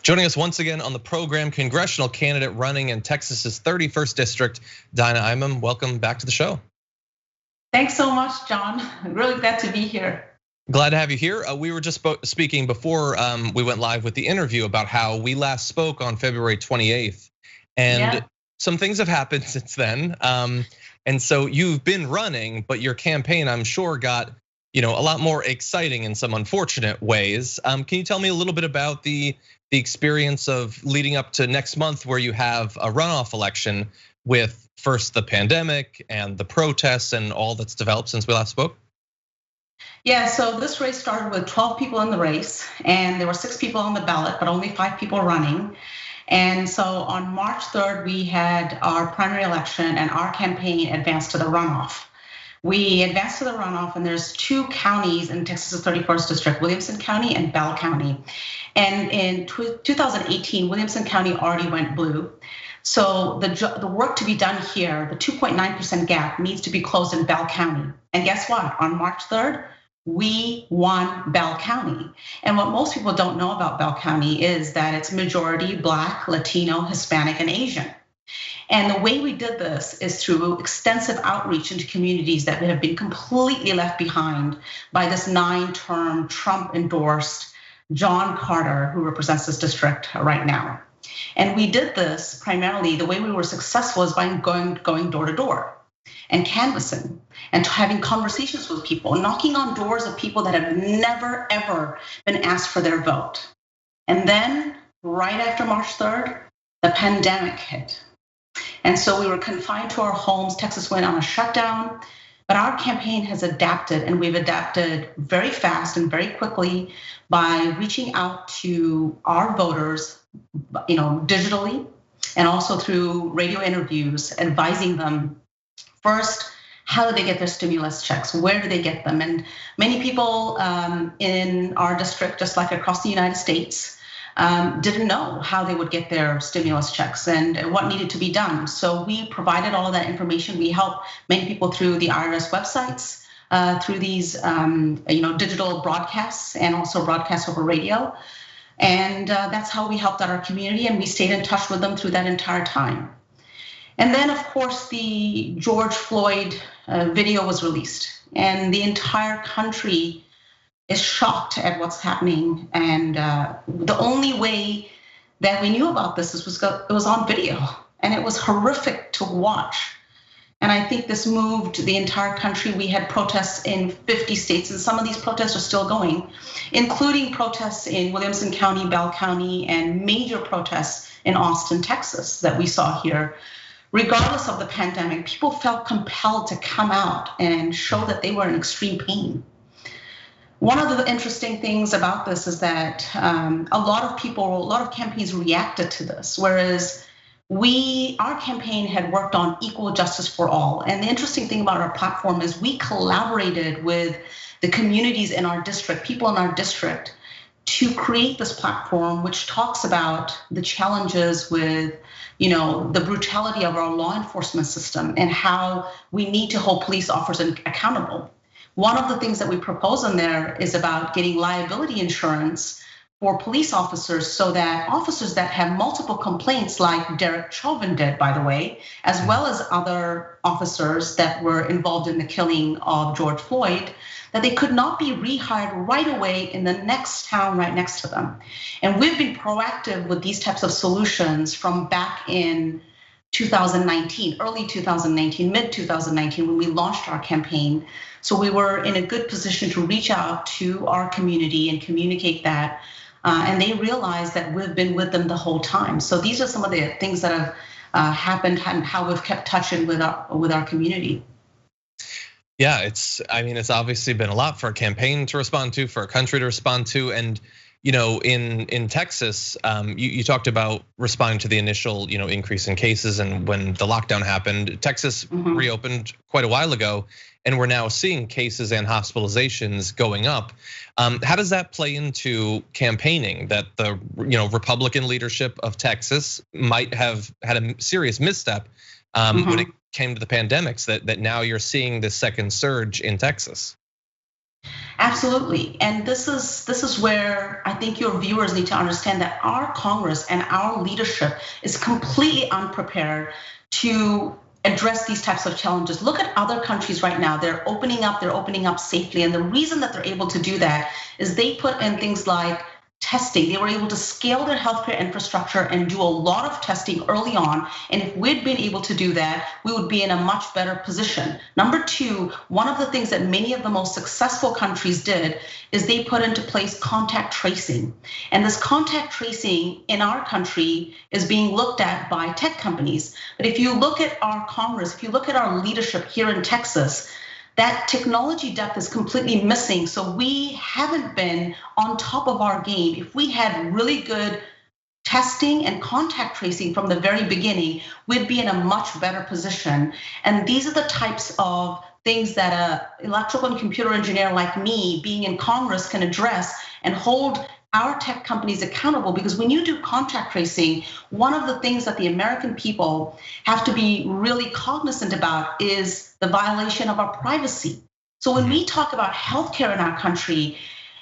Joining us once again on the program, congressional candidate running in Texas's 31st district, Dinah Imam. Welcome back to the show. Thanks so much, John. Really glad to be here. Glad to have you here. We were just speaking before we went live with the interview about how we last spoke on February 28th, and some things have happened since then. And so you've been running, but your campaign, I'm sure, got a lot more exciting in some unfortunate ways. Can you tell me a little bit about the experience of leading up to next month, where you have a runoff election with first the pandemic and the protests and all that's developed since we last spoke? Yeah, so this race started with 12 people in the race, and there were 6 people on the ballot, but only 5 people running. And so on March 3rd, we had our primary election, and our campaign advanced to the runoff. We advanced to the runoff, and there's 2 counties in Texas's 31st district, Williamson County and Bell County. And in 2018, Williamson County already went blue. So the work to be done here, the 2.9% gap, needs to be closed in Bell County. And guess what? On March 3rd, we won Bell County. And what most people don't know about Bell County is that it's majority Black, Latino, Hispanic, and Asian. And the way we did this is through extensive outreach into communities that have been completely left behind by this 9-term Trump-endorsed John Carter, who represents this district right now. And we did this primarily, the way we were successful is by going door to door and canvassing and having conversations with people, knocking on doors of people that have never, ever been asked for their vote. And then right after March 3rd, the pandemic hit. And so we were confined to our homes. Texas went on a shutdown, but our campaign has adapted, and we've adapted very fast and very quickly by reaching out to our voters, digitally, and also through radio interviews, advising them first, how do they get their stimulus checks? Where do they get them? And many people in our district, just like across the United States, didn't know how they would get their stimulus checks and what needed to be done. So we provided all of that information. We helped many people through the IRS websites, through these digital broadcasts, and also broadcasts over radio. And that's how we helped out our community, and we stayed in touch with them through that entire time. And then, of course, the George Floyd video was released, and the entire country is shocked at what's happening. And the only way that we knew about this it was on video, and it was horrific to watch. And I think this moved the entire country. We had protests in 50 states, and some of these protests are still going, including protests in Williamson County, Bell County, and major protests in Austin, Texas, that we saw here. Regardless of the pandemic, people felt compelled to come out and show that they were in extreme pain. One of the interesting things about this is that a lot of campaigns reacted to this, whereas our campaign had worked on equal justice for all. And the interesting thing about our platform is we collaborated with the communities in our district, people in our district, to create this platform, which talks about the challenges with the brutality of our law enforcement system and how we need to hold police officers accountable. One of the things that we propose in there is about getting liability insurance for police officers, so that officers that have multiple complaints, like Derek Chauvin did, by the way, as well as other officers that were involved in the killing of George Floyd, that they could not be rehired right away in the next town right next to them. And we've been proactive with these types of solutions from back in 2019, early 2019, mid 2019, when we launched our campaign. So we were in a good position to reach out to our community and communicate that. And they realized that we've been with them the whole time. So these are some of the things that have happened and how we've kept touching with our community. Yeah, it's obviously been a lot for a campaign to respond to, for a country to respond to. And in Texas, you talked about responding to the initial increase in cases, and when the lockdown happened, Texas reopened quite a while ago, and we're now seeing cases and hospitalizations going up. How does that play into campaigning, that the Republican leadership of Texas might have had a serious misstep when it came to the pandemics, that now you're seeing this second surge in Texas? Absolutely, and this is where I think your viewers need to understand that our Congress and our leadership is completely unprepared to address these types of challenges. Look at other countries right now. They're opening up safely. And the reason that they're able to do that is they put in things like testing. They were able to scale their healthcare infrastructure and do a lot of testing early on. And if we'd been able to do that, we would be in a much better position. Number two, one of the things that many of the most successful countries did is they put into place contact tracing. And this contact tracing in our country is being looked at by tech companies. But if you look at our Congress, if you look at our leadership here in Texas, that technology depth is completely missing. So we haven't been on top of our game. If we had really good testing and contact tracing from the very beginning, we'd be in a much better position. And these are the types of things that an electrical and computer engineer like me being in Congress can address and hold our tech companies accountable. Because when you do contact tracing, one of the things that the American people have to be really cognizant about is the violation of our privacy. So when we talk about healthcare in our country,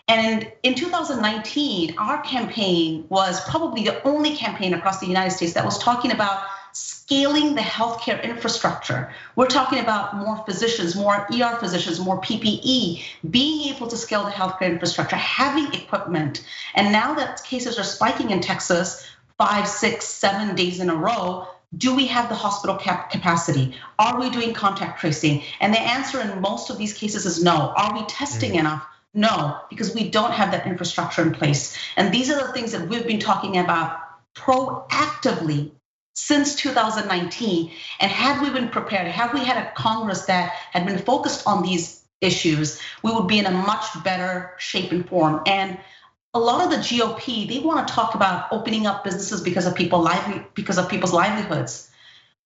and in 2019, our campaign was probably the only campaign across the United States that was talking about scaling the healthcare infrastructure. We're talking about more physicians, more ER physicians, more PPE, being able to scale the healthcare infrastructure, having equipment. And now that cases are spiking in Texas 5, 6, 7 days in a row, do we have the hospital capacity? Are we doing contact tracing? And the answer in most of these cases is no. Are we testing enough? No, because we don't have that infrastructure in place. And these are the things that we've been talking about proactively since 2019. And had we been prepared, had we had a Congress that had been focused on these issues, we would be in a much better shape and form. And a lot of the GOP, they want to talk about opening up businesses because of people's livelihoods.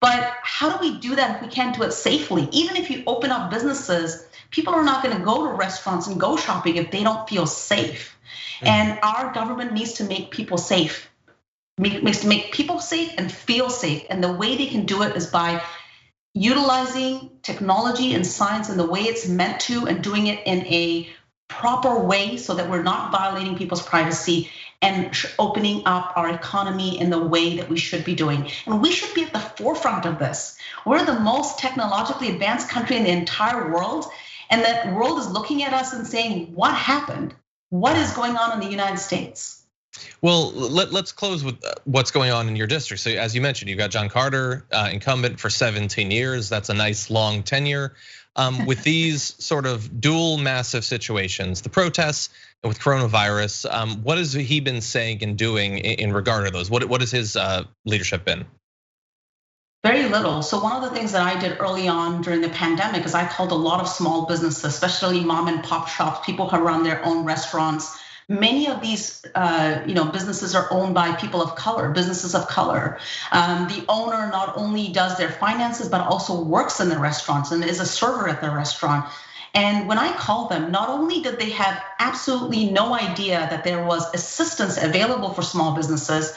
But how do we do that if we can't do it safely? Even if you open up businesses, people are not going to go to restaurants and go shopping if they don't feel safe. And our government needs to make people safe. Makes to make people safe and feel safe. And the way they can do it is by utilizing technology and science in the way it's meant to, and doing it in a proper way so that we're not violating people's privacy and opening up our economy in the way that we should be doing. And we should be at the forefront of this. We're the most technologically advanced country in the entire world. And that world is looking at us and saying, what happened? What is going on in the United States? Well, let's close with what's going on in your district. So as you mentioned, you've got John Carter, incumbent for 17 years. That's a nice long tenure. With these sort of dual massive situations, the protests and with coronavirus, what has he been saying and doing in regard to those? What has his leadership been? Very little. So one of the things that I did early on during the pandemic is I called a lot of small businesses, especially mom and pop shops, people who run their own restaurants. Many of these businesses are owned by people of color, businesses of color. The owner not only does their finances, but also works in the restaurants and is a server at the restaurant. And when I called them, not only did they have absolutely no idea that there was assistance available for small businesses,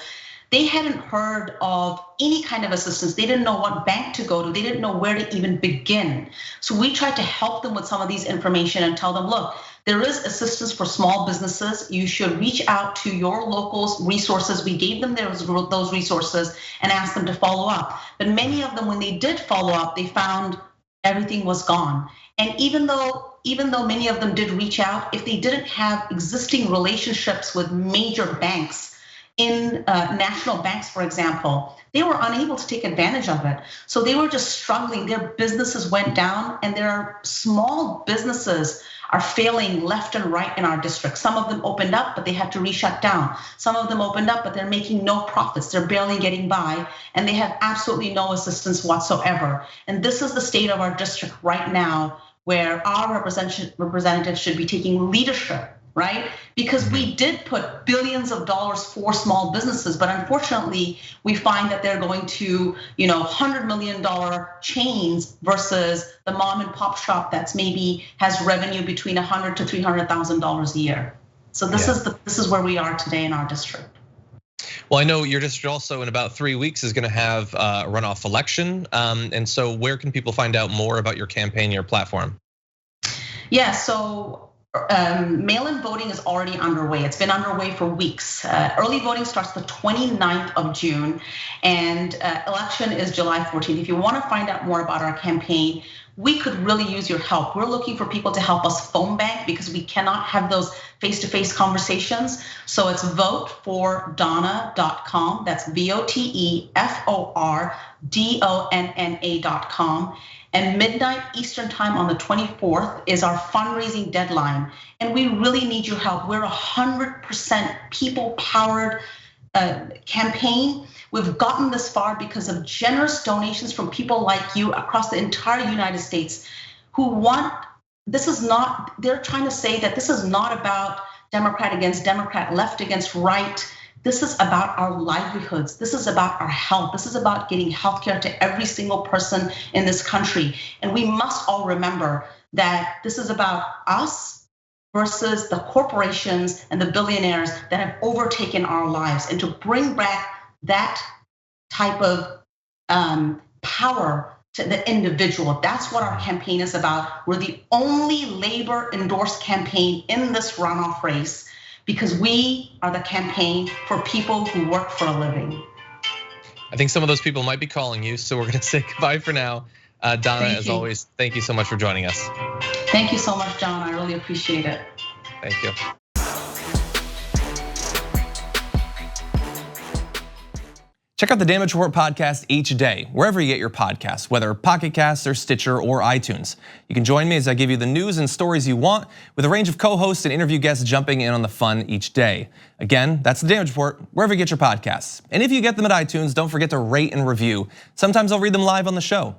they hadn't heard of any kind of assistance. They didn't know what bank to go to. They didn't know where to even begin. So we tried to help them with some of these information and tell them, look, there is assistance for small businesses. You should reach out to your local resources. We gave them those resources and asked them to follow up. But many of them, when they did follow up, they found everything was gone. And even though many of them did reach out, if they didn't have existing relationships with major banks, in national banks, for example, they were unable to take advantage of it. So they were just struggling. Their businesses went down, and their small businesses are failing left and right in our district. Some of them opened up, but they had to re-shut down. Some of them opened up, but they're making no profits. They're barely getting by, and they have absolutely no assistance whatsoever. And this is the state of our district right now, where our representatives should be taking leadership, right? Because we did put billions of dollars for small businesses, but unfortunately, we find that they're going to, $100 million chains versus the mom and pop shop that's maybe has revenue between $100,000 to $300,000 a year. So this is where we are today in our district. Well, I know your district also in about 3 weeks is going to have a runoff election, and so where can people find out more about your campaign, your platform? Yeah, so mail-in voting is already underway. It's been underway for weeks. Early voting starts the 29th of June, and election is July 14th. If you want to find out more about our campaign, we could really use your help. We're looking for people to help us phone bank because we cannot have those face-to-face conversations. So it's votefordonna.com. That's VOTEFORDONNA.com. And midnight Eastern time on the 24th is our fundraising deadline. And we really need your help. We're 100% people-powered campaign. We've gotten this far because of generous donations from people like you across the entire United States who want, they're trying to say that this is not about Democrat against Democrat, left against right. This is about our livelihoods. This is about our health. This is about getting healthcare to every single person in this country. And we must all remember that this is about us versus the corporations and the billionaires that have overtaken our lives, and to bring back that type of power to the individual. That's what our campaign is about. We're the only labor endorsed campaign in this runoff race because we are the campaign for people who work for a living. I think some of those people might be calling you, so we're gonna say goodbye for now. Donna, as always, thank you so much for joining us. Thank you so much, John. I really appreciate it. Thank you. Check out the Damage Report podcast each day, wherever you get your podcasts, whether Pocket Casts or Stitcher or iTunes. You can join me as I give you the news and stories you want, with a range of co-hosts and interview guests jumping in on the fun each day. Again, that's the Damage Report, wherever you get your podcasts. And if you get them at iTunes, don't forget to rate and review. Sometimes I'll read them live on the show.